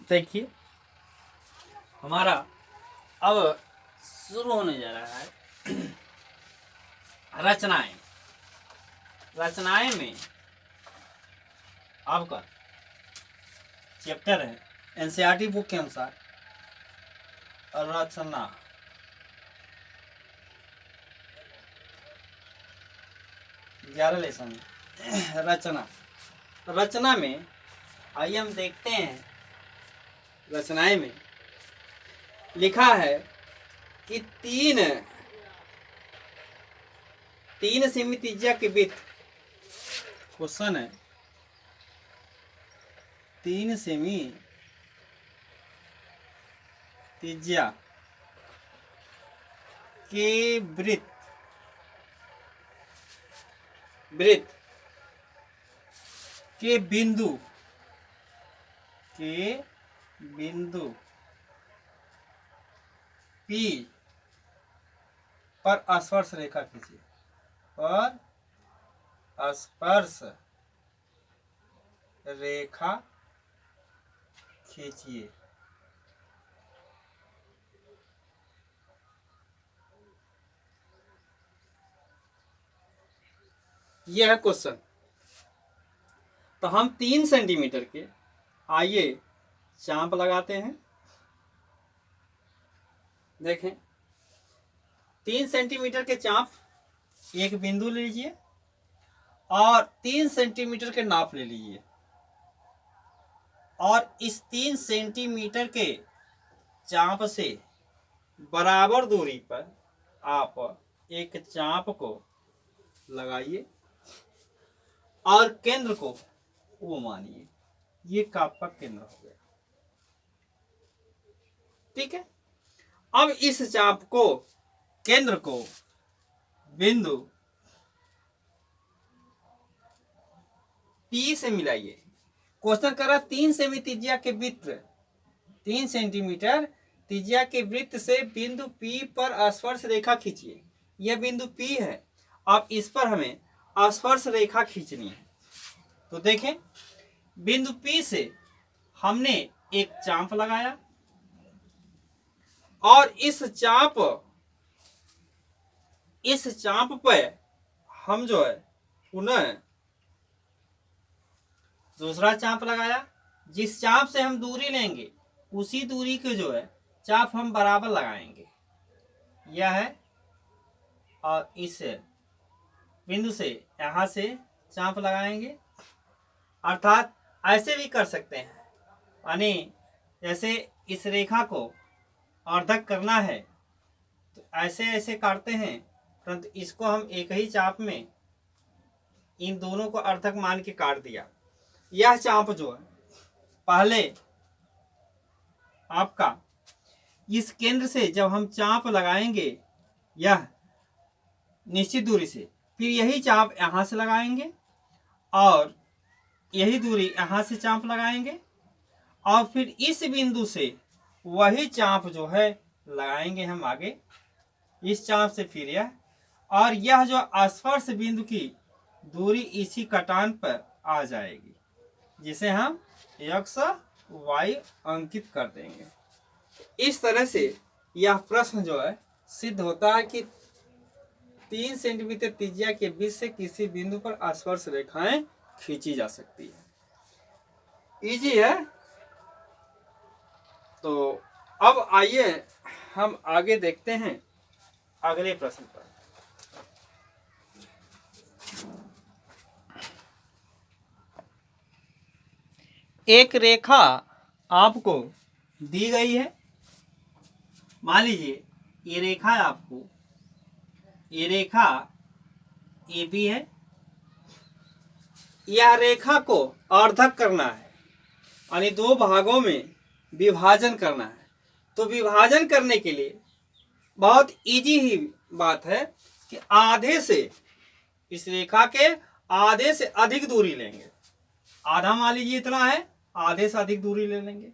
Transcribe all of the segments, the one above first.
देखिए हमारा अब शुरू होने जा रहा है रचनाएं। रचनाएं में आपका चैप्टर है एनसीईआरटी बुक के अनुसार रचना। ग्यारह लेसन रचना। रचना में आइए हम देखते हैं। रचनाएं में लिखा है कि तीन सेमी त्रिज्या के वृत्त। क्वेश्चन है 3 सेमी त्रिज्या के वृत्त के बिंदु P पर स्पर्श रेखा खींचिए। पर स्पर्श रेखा खींचिए। यह है क्वेश्चन। तो हम 3 सेंटीमीटर के आइए चांप लगाते हैं। देखें 3 सेंटीमीटर के चांप एक बिंदु ले लीजिए और 3 सेंटीमीटर के नाप ले लीजिए और इस 3 सेंटीमीटर के चांप से बराबर दूरी पर आप एक चांप को लगाइए और केंद्र को वो मानिए। ये आपका केंद्र हो गया। ठीक है। अब इस चाप को केंद्र को बिंदु P से मिलाइए। क्वेश्चन कर रहा 3 सेमी त्रिज्या के वृत्त 3 सेंटीमीटर त्रिज्या के वृत्त से बिंदु P पर स्पर्श रेखा खींचिए। यह बिंदु P है। अब इस पर हमें स्पर्श रेखा खींचनी है। तो देखें बिंदु P से हमने एक चांप लगाया और इस चांप पर हम जो है पुनः दूसरा चांप लगाया। जिस चांप से हम दूरी लेंगे उसी दूरी के जो है चांप हम बराबर लगाएंगे। यह है और इस बिंदु से यहां से चांप लगाएंगे। अर्थात ऐसे भी कर सकते हैं, यानी जैसे इस रेखा को अर्धक करना है तो ऐसे ऐसे काटते हैं, परंतु इसको हम एक ही चाप में इन दोनों को अर्धक मान के काट दिया। यह चाप जो है पहले आपका इस केंद्र से जब हम चाप लगाएंगे यह निश्चित दूरी से, फिर यही चाप यहां से लगाएंगे और यही दूरी यहां से चाप लगाएंगे और फिर इस बिंदु से वही चाप जो है लगाएंगे हम आगे इस चाप से, फिर यह और यह जो स्पर्श बिंदु की दूरी इसी कटान पर आ जाएगी, जिसे हम x y अंकित कर देंगे। इस तरह से यह प्रश्न जो है सिद्ध होता है कि 3 सेंटीमीटर त्रिज्या के बीच से किसी बिंदु पर स्पर्श रेखाएं खींची जा सकती है। इजी है। तो अब आइए हम आगे देखते हैं अगले प्रश्न पर। एक रेखा आपको दी गई है। मान लीजिए ये रेखा है आपको, ये रेखा AB है। यह रेखा को अर्धक करना है, यानी 2 भागों में विभाजन करना है। तो विभाजन करने के लिए बहुत इजी ही बात है कि आधे से इस रेखा के आधे से अधिक दूरी लेंगे। आधा मान लीजिए इतना है, आधे से अधिक दूरी ले लेंगे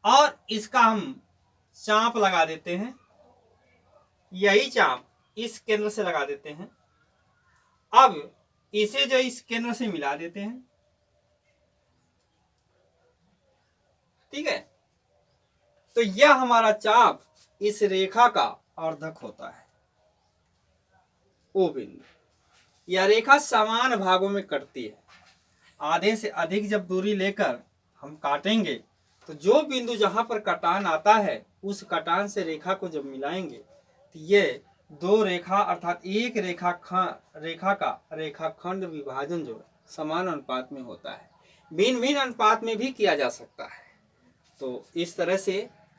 और इसका हम चाप लगा देते हैं। यही चाप इस केंद्र से लगा देते हैं। अब इसे जो इस केंद्र से मिला देते हैं ठीक है। तो यह हमारा चाप इस रेखा का अर्धक होता है, ओ बिंदु। यह रेखा समान भागों में कटती है। आधे से अधिक जब दूरी लेकर हम काटेंगे तो जो बिंदु जहां पर कटान आता है उस कटान से रेखा को जब मिलाएंगे तो ये दो रेखा अर्थात एक रेखा का रेखाखंड विभाजन जो समान अनुपात में होता है। भिन्न भिन्न अनुपात में भी किया जा सकता है। तो इस तरह से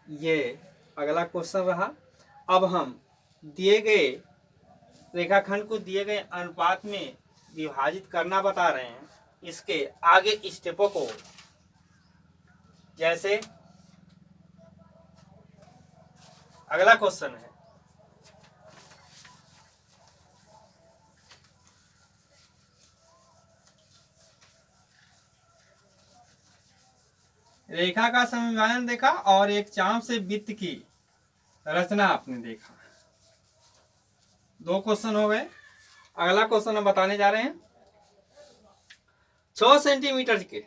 ये अगला क्वेश्चन रहा। अब हम दिए गए रेखाखंड को दिए गए अनुपात में विभाजित करना बता रहे हैं। इसके आगे स्टेपों को, जैसे अगला क्वेश्चन है, रेखा का समविभाजन देखा और एक चाप से वृत्त की रचना आपने देखा। दो क्वेश्चन हो गए। अगला क्वेश्चन हम बताने जा रहे हैं। 6 सेंटीमीटर के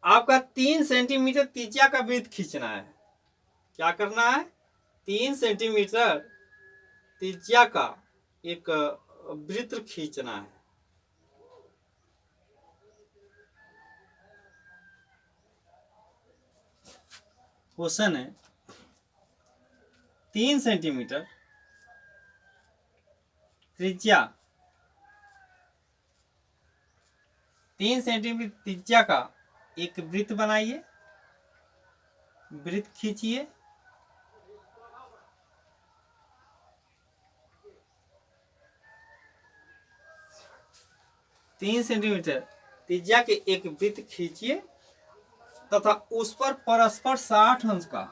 आपका 3 सेंटीमीटर त्रिज्या का वृत्त खींचना है। क्या करना है? 3 सेंटीमीटर त्रिज्या का एक वृत्त खींचना है। क्वेश्चन है 3 सेंटीमीटर त्रिज्या 3 सेंटीमीटर त्रिज्या का एक वृत्त बनाइए, वृत्त खींचिए। तीन सेंटीमीटर त्रिज्या के एक वृत्त खींचिए तथा उस पर परस्पर 60 अंश का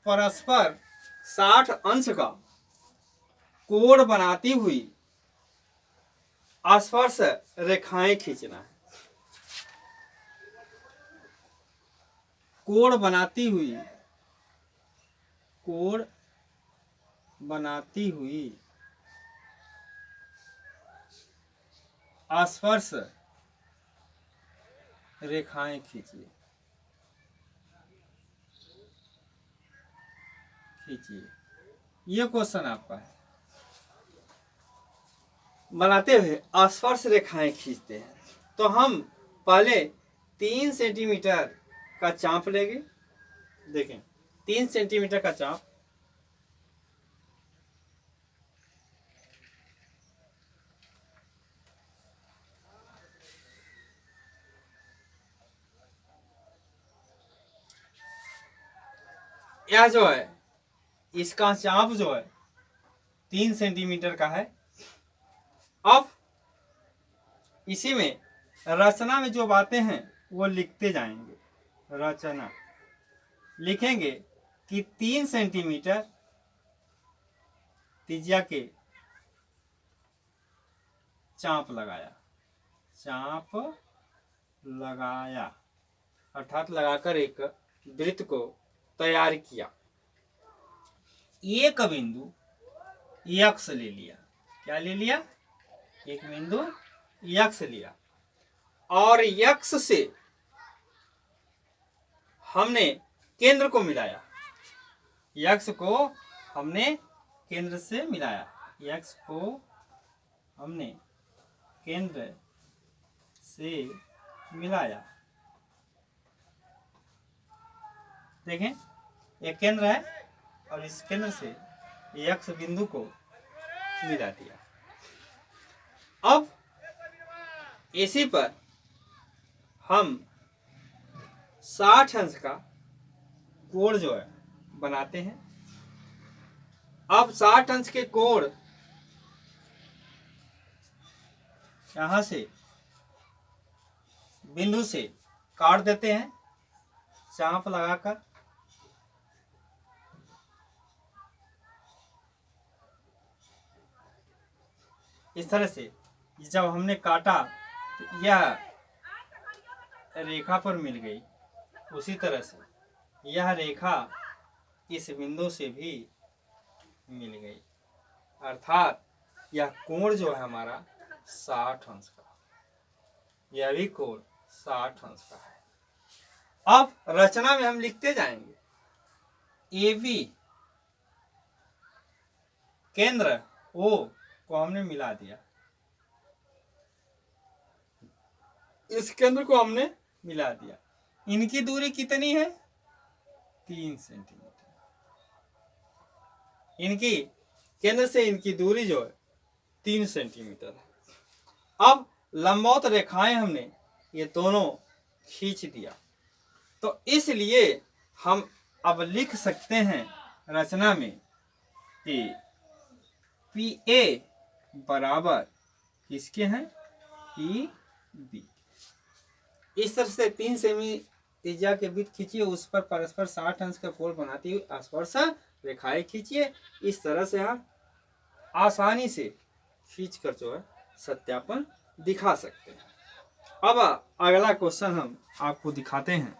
परस्पर 60 अंश का कोण बनाती हुई स्पर्श रेखाएं खींचना है। कोण बनाती हुई स्पर्श रेखाएं खींचिए। ये क्वेश्चन आपका है। बनाते हुए स्पर्श रेखाएं खींचते हैं। तो हम पहले 3 सेंटीमीटर का चाप लेंगे। देखें 3 सेंटीमीटर का चाप, यह जो है इसका चाप जो है 3 सेंटीमीटर का है। अब इसी में रचना में जो बातें हैं वो लिखते जाएंगे। रचना लिखेंगे कि 3 सेंटीमीटर त्रिज्या के चाप लगाया अर्थात लगाकर एक वृत्त को तैयार किया। एक बिंदु यक्ष ले लिया। क्या ले लिया? एक बिंदु यक्ष लिया और यक्ष से हमने केंद्र को मिलाया। यक्ष को हमने केंद्र से मिलाया। यक्ष को हमने केंद्र से मिलाया। देखें एक केंद्र है और इस केंद्र से यक्ष बिंदु को मिला दिया। अब इसी पर हम 60 अंश का कोण जो है बनाते हैं। अब 60 अंश के कोण यहां से बिंदु से काट देते हैं चाप लगाकर। इस तरह से जब हमने काटा तो यह रेखा पर मिल गई। उसी तरह से यह रेखा इस बिंदु से भी मिल गई। अर्थात यह कोण जो है हमारा 60 अंश का, यह भी कोण 60 अंश का है। अब रचना में हम लिखते जाएंगे, AB केंद्र O को हमने मिला दिया, इस केंद्र को हमने मिला दिया। इनकी दूरी कितनी है? 3 सेंटीमीटर। इनकी केंद्र से इनकी दूरी जो है 3 सेंटीमीटर है। अब लंबवत रेखाएं हमने ये दोनों खींच दिया, तो इसलिए हम अब लिख सकते हैं रचना में कि PA बराबर किसके हैं? PB। इस तरह से 3 सेमी त्रिज्या के वृत्त खींचिए, उस पर परस्पर 60 अंश का कोण बनाती हुई स्पर्श रेखाएं खींचिए। इस तरह से आप आसानी से खींचकर जो है सत्यापन दिखा सकते हैं। अब अगला क्वेश्चन हम आपको दिखाते हैं।